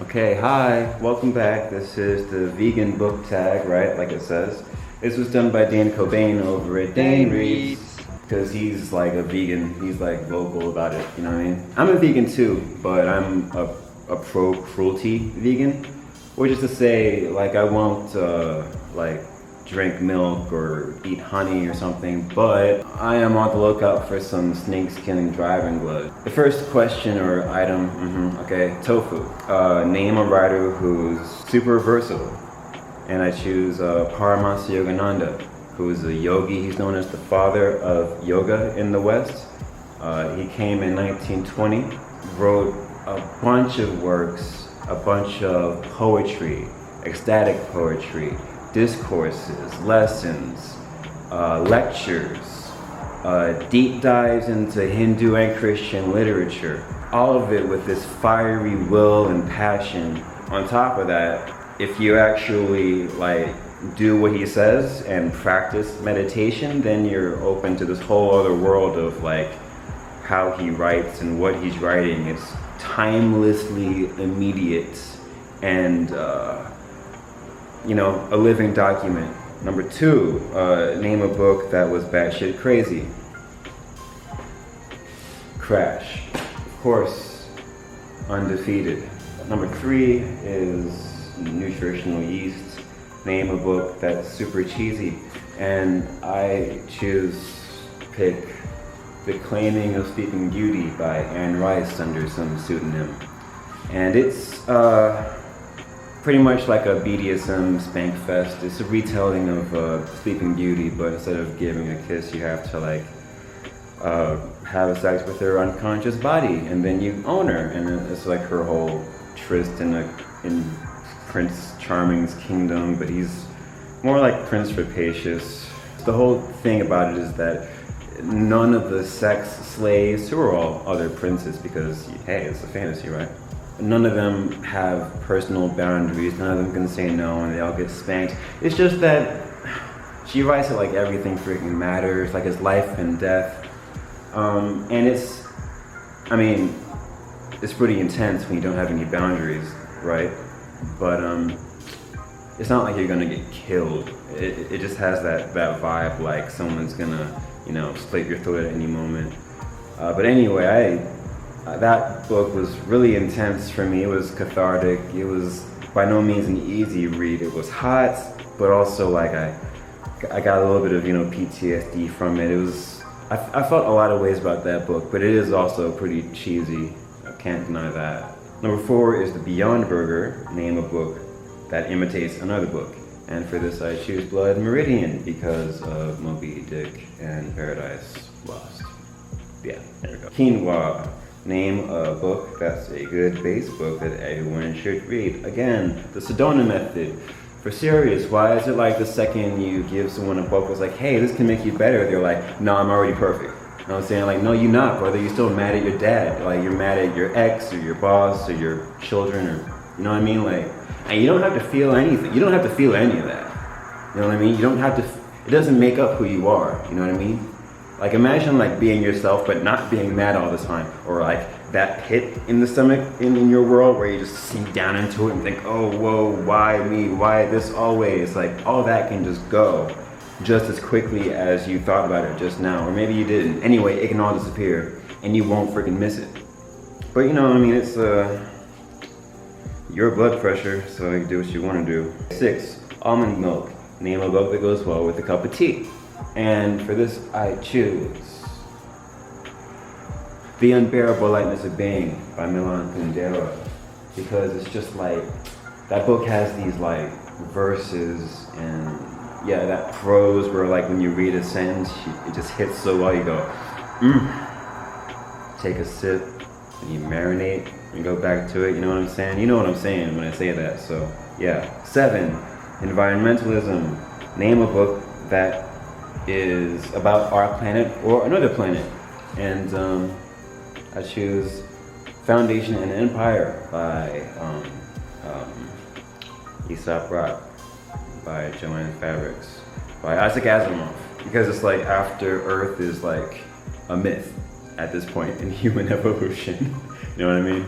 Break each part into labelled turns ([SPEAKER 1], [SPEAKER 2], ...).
[SPEAKER 1] Okay, hi, welcome back. This is the Vegan Book Tag, right? Like it says. This was done by Dan Cobain over at Dane Reads, because he's like a vegan. He's like vocal about it, you know what I mean? I'm a vegan too, but I'm a pro-cruelty vegan, which is to say, like, I won't like drink milk or eat honey or something, but I am on the lookout for some snakeskin driving gloves. The first question or item, okay, tofu. Name a writer who's super versatile, and I choose Paramahansa Yogananda, who's a yogi. He's known as the father of yoga in the West. He came in 1920, wrote a bunch of works, a bunch of poetry, ecstatic poetry, discourses, lessons, lectures, deep dives into Hindu and Christian literature. All of it with this fiery will and passion. On top of that, if you actually like do what he says and practice meditation, then you're open to this whole other world of like how he writes and what he's writing. It's timelessly immediate and you know, a living document. Number two, name a book that was batshit crazy. Crash. Of course, Undefeated. Number three is Nutritional Yeast. Name a book that's super cheesy. And I pick The Claiming of Sleeping Beauty by Anne Rice under some pseudonym. And it's pretty much like a BDSM spank fest. It's a retelling of Sleeping Beauty, but instead of giving a kiss, you have to like have sex with her unconscious body, and then you own her, and it's like her whole tryst in Prince Charming's kingdom, but he's more like Prince Rapacious. The whole thing about it is that none of the sex slaves, who are all other princes, because hey, it's a fantasy, right? None of them have personal boundaries, none of them can say no, and they all get spanked. It's just that she writes it like everything freaking matters, like it's life and death. And it's, I mean, it's pretty intense when you don't have any boundaries, right? But it's not like you're gonna get killed. It just has that vibe like someone's gonna, you know, slit your throat at any moment. But anyway, that book was really intense for me. It was cathartic. It was by no means an easy read. It was hot, but also like I got a little bit of, you know, PTSD from it. It was, I felt a lot of ways about that book, but it is also pretty cheesy. I can't deny that. Number four is The Beyond Burger. Name a book that imitates another book. And for this I choose Blood Meridian because of Moby Dick and Paradise Lost. Yeah, there we go. Quinoa. Name a book that's a good base book that everyone should read. Again, the Sedona Method. For serious, why is it like the second you give someone a book that's like, hey, this can make you better, they're like, no, I'm already perfect. You know what I'm saying? Like, no, you're not, brother. You're still mad at your dad. Like, you're mad at your ex or your boss or your children or, you know what I mean? Like, and you don't have to feel anything. You don't have to feel any of that. You know what I mean? You don't have to, it doesn't make up who you are. You know what I mean? Like, imagine like being yourself but not being mad all the time, or like that pit in the stomach in your world where you just sink down into it and think, oh, whoa, why me? Why this always? Like, all that can just go just as quickly as you thought about it just now, or maybe you didn't. Anyway, it can all disappear and you won't freaking miss it. But you know what I mean? It's your blood pressure, so you can do what you want to do. 6, Almond Milk. Name a book that goes well with a cup of tea. And for this, I choose The Unbearable Lightness of Being by Milan Kundera, because it's just like, that book has these like verses and yeah, that prose where like when you read a sentence, it just hits so well, you go, take a sip and you marinate and go back to it, you know what I'm saying? You know what I'm saying when I say that, so yeah. 7, Environmentalism. Name a book that is about our planet or another planet. And I choose Foundation and Empire by Aesop Rock, by Joanne Fabrics, by Isaac Asimov, because it's like after Earth is like a myth at this point in human evolution. You know what I mean?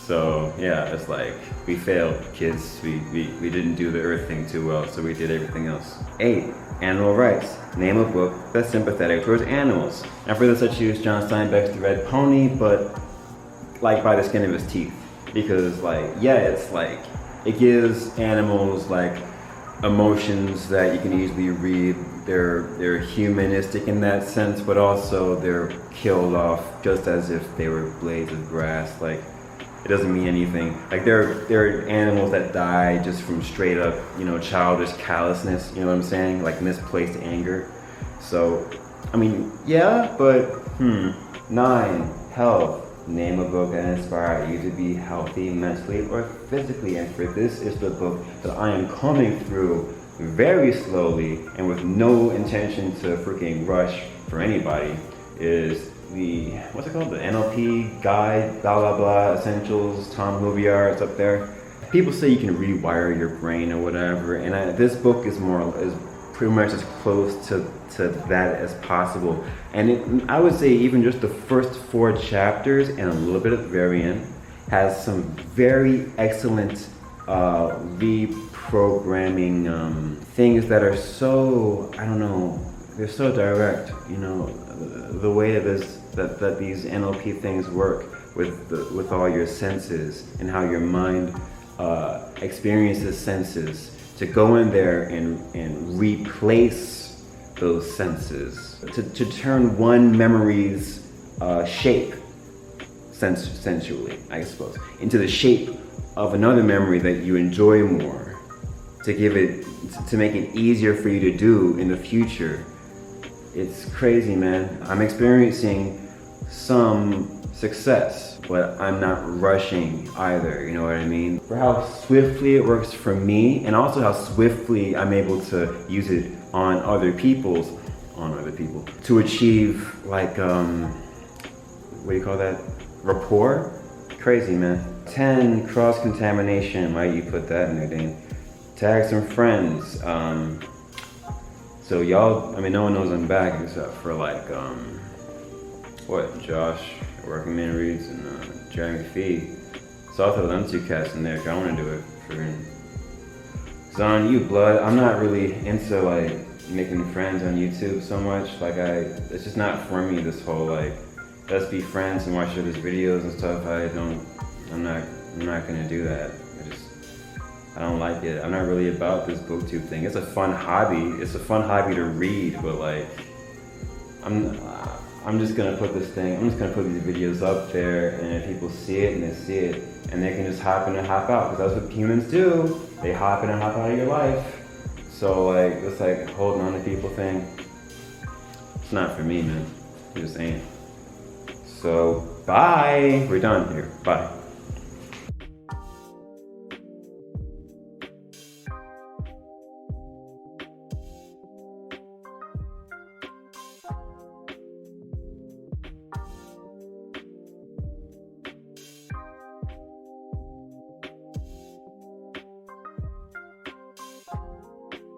[SPEAKER 1] So yeah, it's like, we failed, kids. We didn't do the earth thing too well, so we did everything else. 8, animal rights. Name a book that's sympathetic towards animals. And for this I choose John Steinbeck's The Red Pony, but like by the skin of his teeth. Because like, yeah, it's like, it gives animals like emotions that you can easily read. They're humanistic in that sense, but also they're killed off just as if they were blades of grass. Like, it doesn't mean anything. Like, there are animals that die just from straight up, you know, childish callousness, you know what I'm saying? Like misplaced anger. So, I mean, yeah, but 9, health. Name a book that inspired you to be healthy mentally or physically. And for this is the book that I am coming through very slowly and with no intention to freaking rush for anybody, is the, what's it called? The NLP Guide, blah blah blah, Essentials, Tom Houvier, it's up there. People say you can rewire your brain or whatever, and this book is pretty much as close to that as possible. And I would say even just the first 4 chapters and a little bit at the very end has some very excellent reprogramming things that are so, I don't know, they're so direct, you know, the way that these NLP things work with all your senses and how your mind experiences senses, to go in there and replace those senses, to turn one memory's shape, sensually, I suppose, into the shape of another memory that you enjoy more, to make it easier for you to do in the future. It's crazy, man. I'm experiencing some success, but I'm not rushing either, you know what I mean? For how swiftly it works for me, and also how swiftly I'm able to use it on other people, to achieve like, what do you call that? Rapport? Crazy, man. 10, cross-contamination. Why you put that in there, Dane? Tag some friends. So y'all, I mean, no one knows I'm back except for like, Josh, Working Man Reads, and Jeremy Fee. So I'll throw them 2 cats in there if y'all want to do it. It's on you, blood. I'm not really into like making friends on YouTube so much. Like, it's just not for me, this whole like, let's be friends and watch each other's videos and stuff. I'm not gonna do that. I don't like it. I'm not really about this booktube thing. It's a fun hobby. It's a fun hobby to read, but like, I'm just gonna put these videos up there, and if people see it and they see it, and they can just hop in and hop out, because that's what humans do. They hop in and hop out of your life. So like, it's like holding on to people thing. It's not for me, man. It just ain't. So bye. We're done here. Bye.